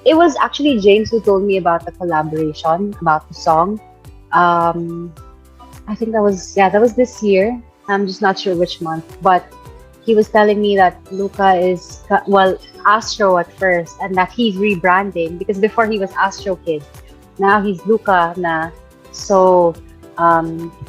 It was actually James who told me about the collaboration, about the song. Um, I think that was this year. I'm just not sure which month, but he was telling me that Luca is well Astro at first, and that he's rebranding because before he was Astro Kid, now he's Luca na. So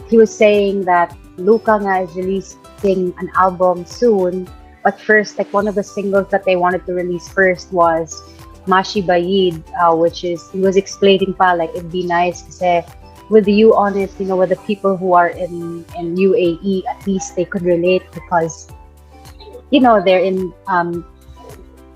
he was saying that Luca na is releasing an album soon, but first, like one of the singles that they wanted to release first was Mashi Bayid, which is he was explaining pa like it'd be nice kasi with you on it, with the people who are in UAE, at least they could relate because they're in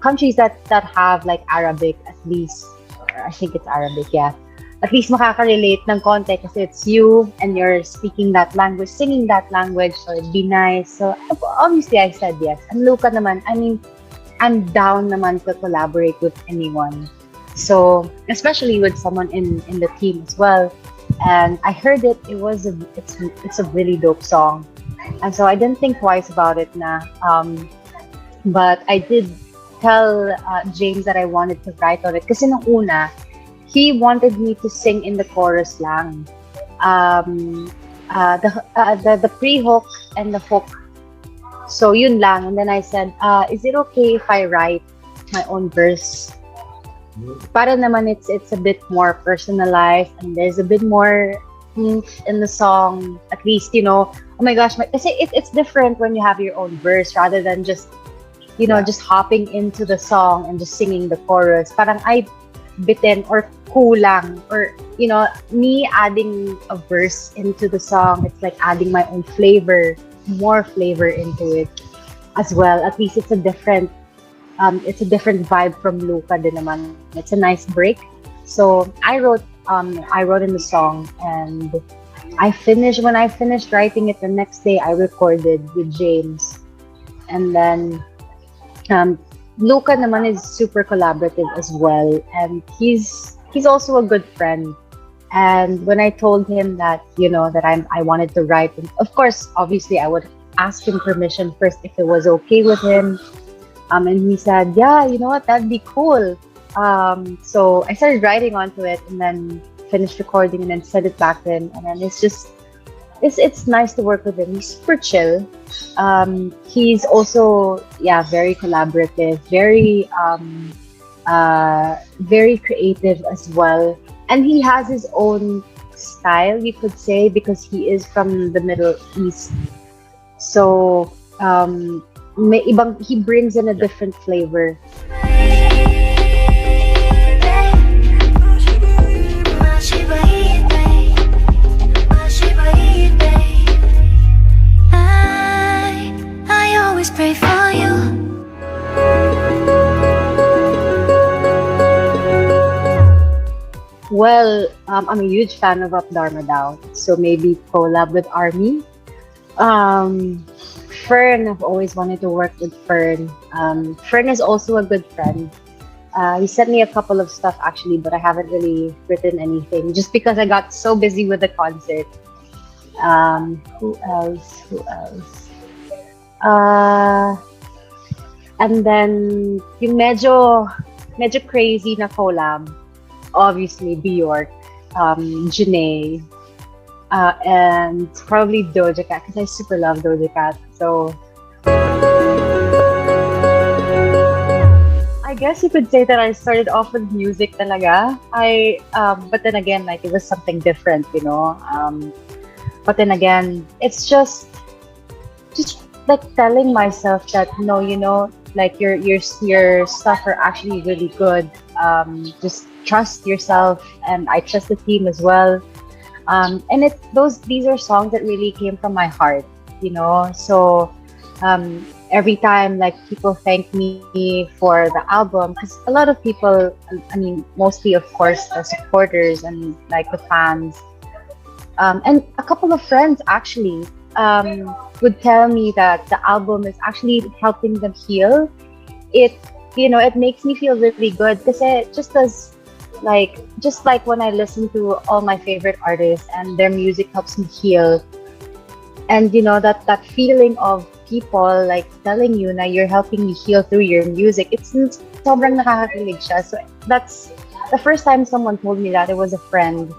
countries that have like Arabic at least. Or I think it's Arabic, yeah. At least makaka-relate ng konti kasi it's you and you're speaking that language, singing that language, so it'd be nice. So obviously I said yes. And Luca naman, I mean, I'm down naman to collaborate with anyone. So especially with someone in the team as well. And I heard it. It's a really dope song. And so I didn't think twice about it na. But I did tell James that I wanted to write on it kasi nung una, he wanted me to sing in the chorus lang. The pre-hook and the hook. So yun lang. And then I said, is it okay if I write my own verse? Para naman it's a bit more personalized and there's a bit more oomph in the song. At least, oh my gosh, kasi it's different when you have your own verse rather than just, just hopping into the song and just singing the chorus. Parang I bitin or kulang or, me adding a verse into the song, it's like adding my own flavor, more flavor into it as well. At least it's a different vibe from Luca din naman. It's a nice break. So I wrote in the song and when I finished writing it the next day, I recorded with James. And then Luca naman is super collaborative as well, and he's also a good friend. And when I told him that I wanted to write, and of course, obviously, I would ask him permission first if it was okay with him. And he said, yeah, you know what, that'd be cool. So I started writing onto it, and then finished recording, and then sent it back to him. And then it's nice to work with him. He's super chill. He's also very collaborative, very creative as well, and he has his own style, you could say, because he is from the Middle East. So he brings in a different flavor. Pray for you. Well, I'm a huge fan of Up Dharma Down, so maybe collab with Army. Fern, I've always wanted to work with Fern. Fern is also a good friend. He sent me a couple of stuff actually, but I haven't really written anything just because I got so busy with the concert. Who else? And then yung medyo crazy na collab, obviously Bjork, Janae, and probably Doja Cat because I super love Doja Cat. So I guess you could say that I started off with music talaga. But then again, like it was something different, But then again, it's just like telling myself that no, like your stuff are actually really good. Just trust yourself, and I trust the team as well. And these are songs that really came from my heart, So every time like people thank me for the album, because a lot of people, I mean, mostly of course the supporters and like the fans, and a couple of friends actually. Would tell me that the album is actually helping them heal. It makes me feel really good because it just like when I listen to all my favorite artists and their music helps me heal, and that feeling of people like telling you na you're helping me heal through your music, it's sobrang nakakakilig siya. So that's the first time someone told me that. It was a friend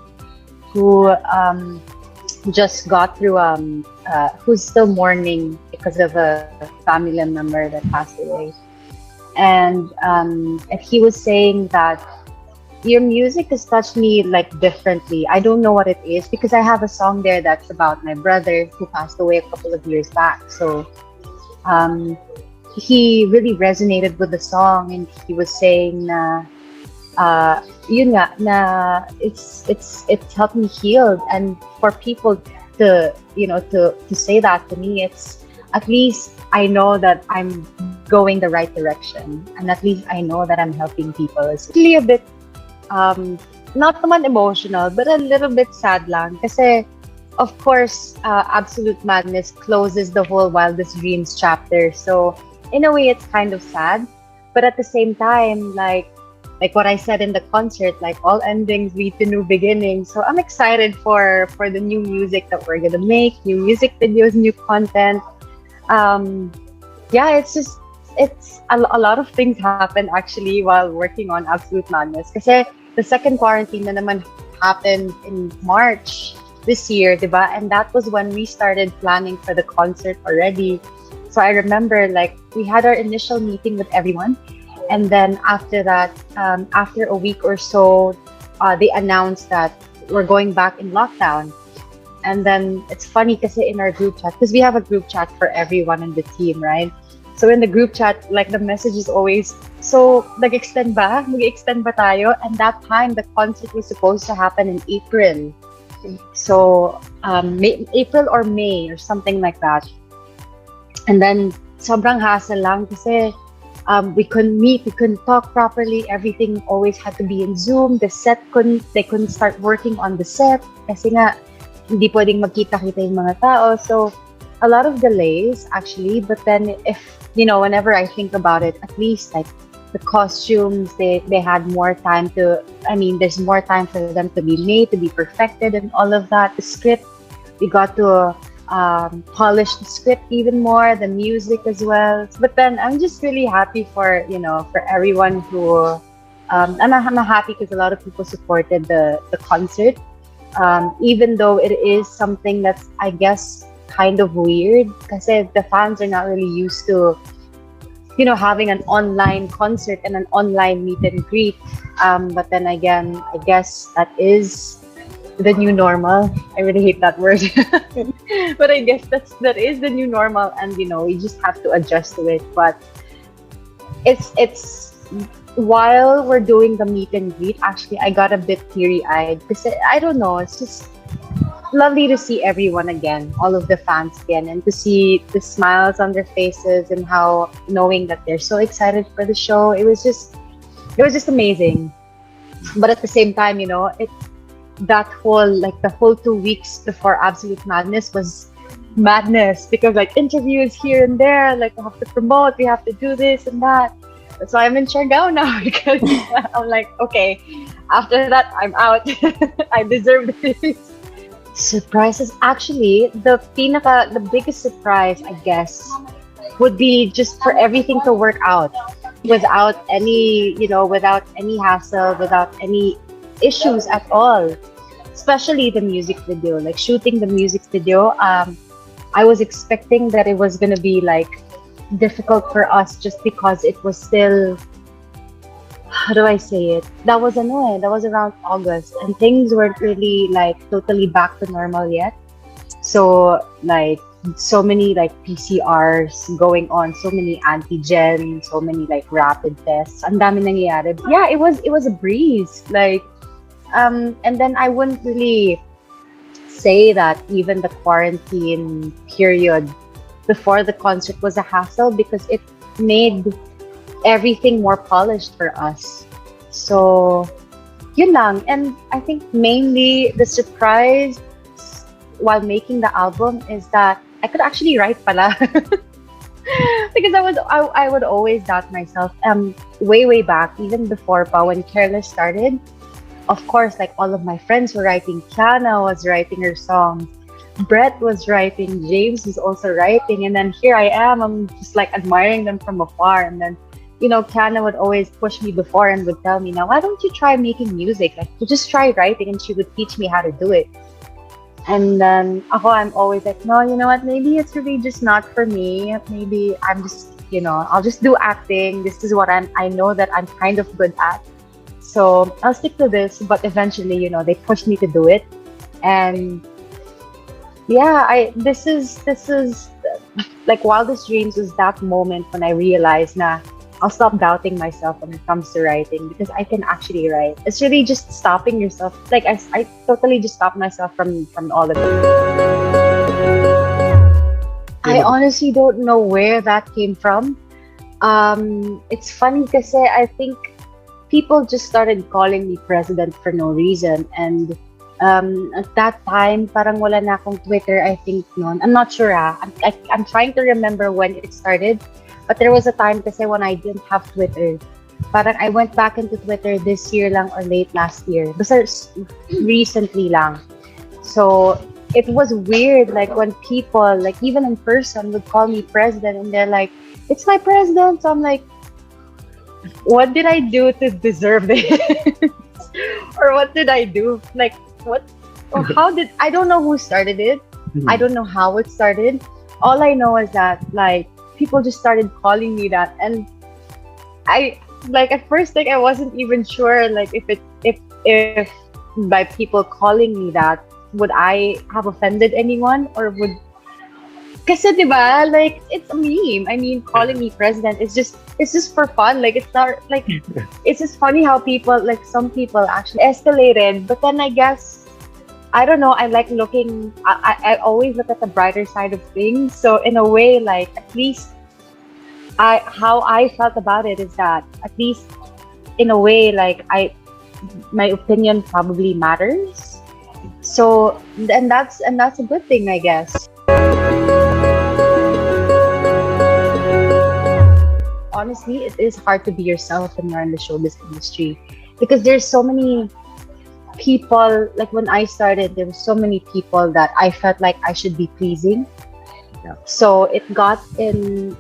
who just got through who's still mourning because of a family member that passed away, and he was saying that your music has touched me like differently. I don't know what it is because I have a song there that's about my brother who passed away a couple of years back. So um, he really resonated with the song, and he was saying na yun nga na it's helped me heal, and for people to to say that to me, it's at least I know that I'm going the right direction, and at least I know that I'm helping people. It's really a bit um not naman emotional, but a little bit sad lang kasi of course Absolute Madness closes the whole Wildest Dreams chapter, so in a way it's kind of sad, but at the same time, like what I said in the concert, like all endings lead to new beginnings. So I'm excited for the new music that we're gonna make, new music videos, new content. Yeah, it's a lot of things happen actually while working on Absolute Madness. Kasi the second quarantine na naman happened in March this year, diba? And that was when we started planning for the concert already. So I remember like we had our initial meeting with everyone, and then after that, after a week or so, they announced that we're going back in lockdown. And then it's funny because in our group chat, because we have a group chat for everyone in the team, right? So in the group chat, like the message is always, so nag-extend ba? Mag-extend ba tayo? And that time, the concert was supposed to happen in April. So April or May or something like that. And then sobrang hassle lang kasi we couldn't meet, we couldn't talk properly. Everything always had to be in Zoom. They couldn't start working on the set kasi nga hindi pwedeng magkita-kita yung mga tao. So a lot of delays actually. But then whenever I think about it, at least like the costumes, they had more time there's more time for them to be made, to be perfected and all of that. The script, we got to polish the script even more, the music as well. But then I'm just really happy for everyone who I'm happy because a lot of people supported the concert, even though it is something that's I guess kind of weird because the fans are not really used to having an online concert and an online meet and greet. But then again, I guess that is the new normal. I really hate that word, but I guess that is the new normal, and we just have to adjust to it. But it's while we're doing the meet and greet, actually, I got a bit teary-eyed because I don't know. It's just lovely to see everyone again, all of the fans again, and to see the smiles on their faces and how knowing that they're so excited for the show. It was just amazing. But at the same time, that the whole 2 weeks before Absolute Madness was madness because like interviews here and there, like we have to promote, we have to do this and that. That's why I'm in Siargao now because I'm like, okay, after that I'm out. I deserve this. Surprises, actually, the biggest surprise, I guess, would be just for everything to work out without any hassle, without any issues at all. Especially the music video, like shooting the music video. I was expecting that it was gonna be like difficult for us just because it was still, how do I say it? That was around August, and things weren't really like totally back to normal yet. So like so many like PCRs going on, so many antigen, so many like rapid tests. Ang dami nangyayari. Yeah, it was a breeze. Like and then I wouldn't really say that even the quarantine period before the concert was a hassle because it made everything more polished for us. So, yun lang. And I think mainly the surprise while making the album is that I could actually write pala. Because I would always doubt myself. Way back, even before pa when Careless started, of course, like all of my friends were writing. Kiana was writing her songs. Brett was writing, James was also writing, and then here I am. I'm just like admiring them from afar. And then, Kiana would always push me before and would tell me, "Now, why don't you try making music? Like, you just try writing," and she would teach me how to do it. And then ako, I'm always like, no, you know what? Maybe it's really just not for me. Maybe I'm just, I'll just do acting. This is what I know that I'm kind of good at. So I'll stick to this. But eventually, they pushed me to do it. And yeah, this is like Wildest Dreams was that moment when I realized, nah, I'll stop doubting myself when it comes to writing because I can actually write. It's really just stopping yourself. Like I totally just stopped myself from all of it. I honestly don't know where that came from. It's funny because I think people just started calling me president for no reason. And at that time, parang wala na akong Twitter, I think noon. I'm not sure I'm trying to remember when it started. But there was a time kasi when I didn't have Twitter. Parang I went back into Twitter this year lang or late last year. Basta recently lang. So it was weird, like when people, like even in person, would call me president and they're like, "It's my president." So I'm like, what did I do to deserve this? Or what did I do? Like, what? Or I don't know who started it. I don't know how it started. All I know is that, like, people just started calling me that. And like, at first, like, I wasn't even sure, like, if by people calling me that, would I have offended anyone or would, kasi diba, like, it's a meme. I mean, calling me president it's just for fun. Like, it's not like, it's just funny how people, like, some people actually escalated. But then I guess, I don't know, I like looking, I always look at the brighter side of things. So in a way, like, at least how I felt about it is that at least in a way, like, my opinion probably matters. So, and that's a good thing, I guess. Honestly, it is hard to be yourself when you're in the showbiz industry because there's so many people. Like when I started, there were so many people that I felt like I should be pleasing. Yeah. So it got in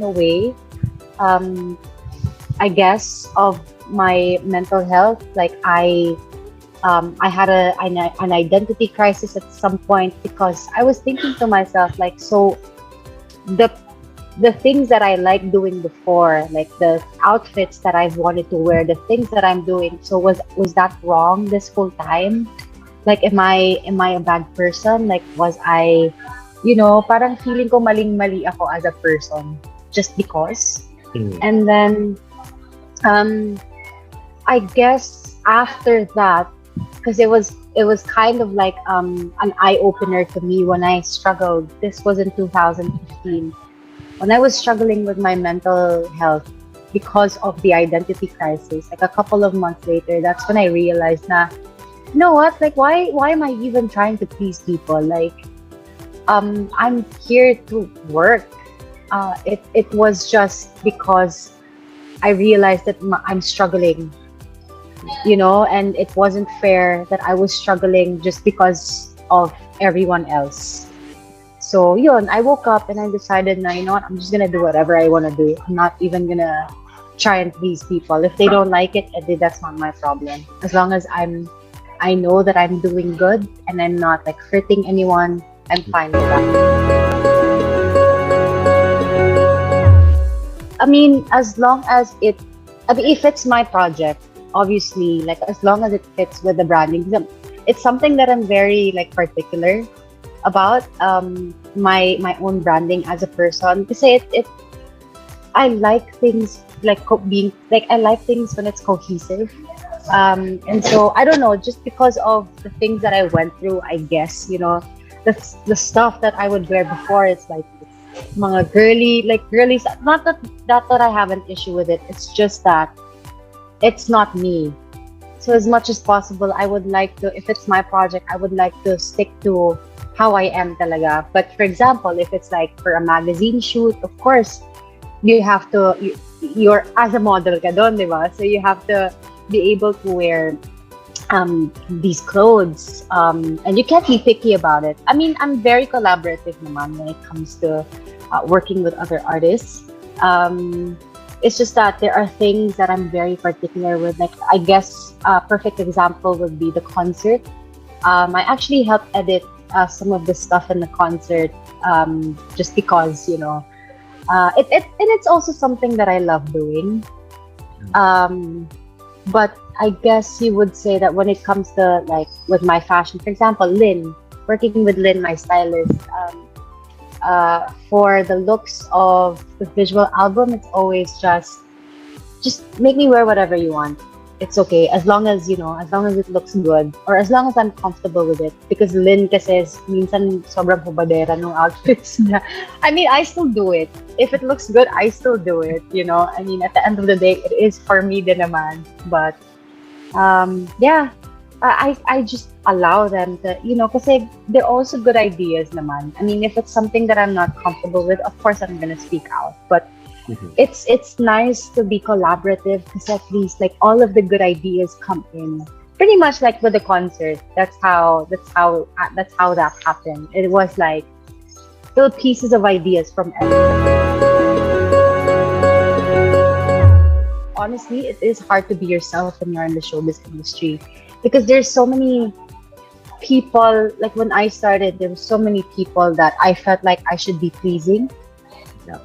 a way, I guess, of my mental health. Like I had an identity crisis at some point because I was thinking to myself, like, so the things that I liked doing before, like the outfits that I've wanted to wear, the things that I'm doing, so was that wrong this whole time? Like, am I a bad person? Like, was I, parang feeling ko maling-mali ako as a person just because. And then, I guess after that, because it was kind of like an eye opener to me when I struggled. This was in 2015 when I was struggling with my mental health because of the identity crisis. Like a couple of months later, that's when I realized, nah, you know what? Like, why am I even trying to please people? Like, I'm here to work. It was just because I realized that I'm struggling, and it wasn't fair that I was struggling just because of everyone else. So yun, I woke up and I decided, na, you know what, I'm just gonna do whatever I want to do. I'm not even gonna try and please people. If they don't like it, that's not my problem. As long as I know that I'm doing good and I'm not like hurting anyone, I'm fine with that. I mean, if it's my project, obviously, like as long as it fits with the branding, it's something that I'm very like particular about, my own branding as a person. Kasi I like things like being like, I like things when it's cohesive. And so I don't know, just because of the things that I went through, I guess, the stuff that I would wear before, it's like mga girly stuff. Not that I have an issue with it. It's just that it's not me. So as much as possible, I would like to, if it's my project, I would like to stick to how I am talaga. But for example, if it's like for a magazine shoot, of course, you have to, you're as a model ka doon, di ba? So you have to be able to wear these clothes, and you can't be picky about it. I mean, I'm very collaborative naman when it comes to working with other artists. Um, it's just that there are things that I'm very particular with. Like, I guess a perfect example would be the concert. I actually helped edit some of the stuff in the concert, just because, and it's also something that I love doing. Um, but I guess you would say that when it comes to, like, with my fashion, for example, Lynn, working with Lynn, my stylist, for the looks of the visual album, it's always just make me wear whatever you want. It's okay as long as, as long as it looks good, or as long as I'm comfortable with it. Because Lynn kasi minsan sobrang hubadera ng outfits niya. I mean, I still do it. If it looks good, I still do it. I mean, at the end of the day, it is for me din naman. But yeah, I just allow them to, kasi they're also good ideas naman. I mean, if it's something that I'm not comfortable with, of course I'm gonna speak out. But it's nice to be collaborative, because at least, like, all of the good ideas come in. Pretty much like with the concert. That's how that happened. It was like little pieces of ideas from everyone. Honestly, it is hard to be yourself when you're in the showbiz industry, because there's so many people. Like, when I started, there were so many people that I felt like I should be pleasing.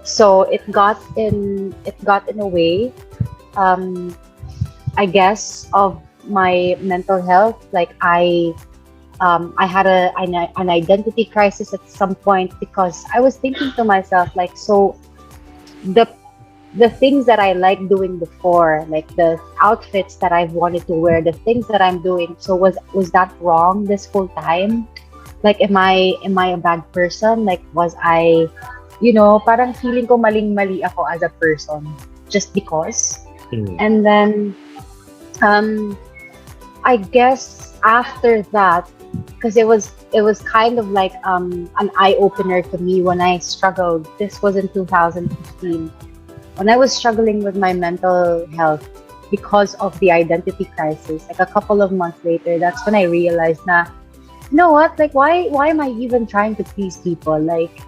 So it got in a way, I guess, of my mental health. Like, I had an identity crisis at some point, because I was thinking to myself, like, so the the things that I like doing before, like the outfits that I've wanted to wear, the things that I'm doing. So was that wrong this whole time? Like, am I a bad person? Like, was I, parang feeling ko maling-mali ako as a person just because. And then, I guess after that, because it was kind of like an eye opener to me when I struggled. This was in 2015 when I was struggling with my mental health because of the identity crisis. Like a couple of months later, that's when I realized na, you know what? Like, why am I even trying to please people? Like,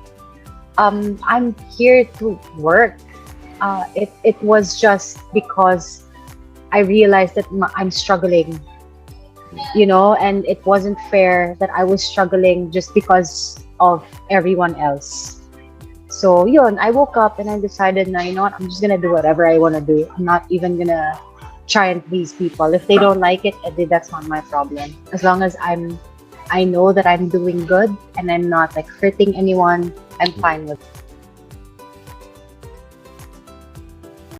I'm here to work. It was just because I realized that I'm struggling, and it wasn't fair that I was struggling just because of everyone else. So yun, I woke up and I decided, na, you know what, I'm just gonna do whatever I want to do. I'm not even gonna try and please people. If they don't like it, that's not my problem. As long as I know that I'm doing good and I'm not like hurting anyone, I'm fine with it.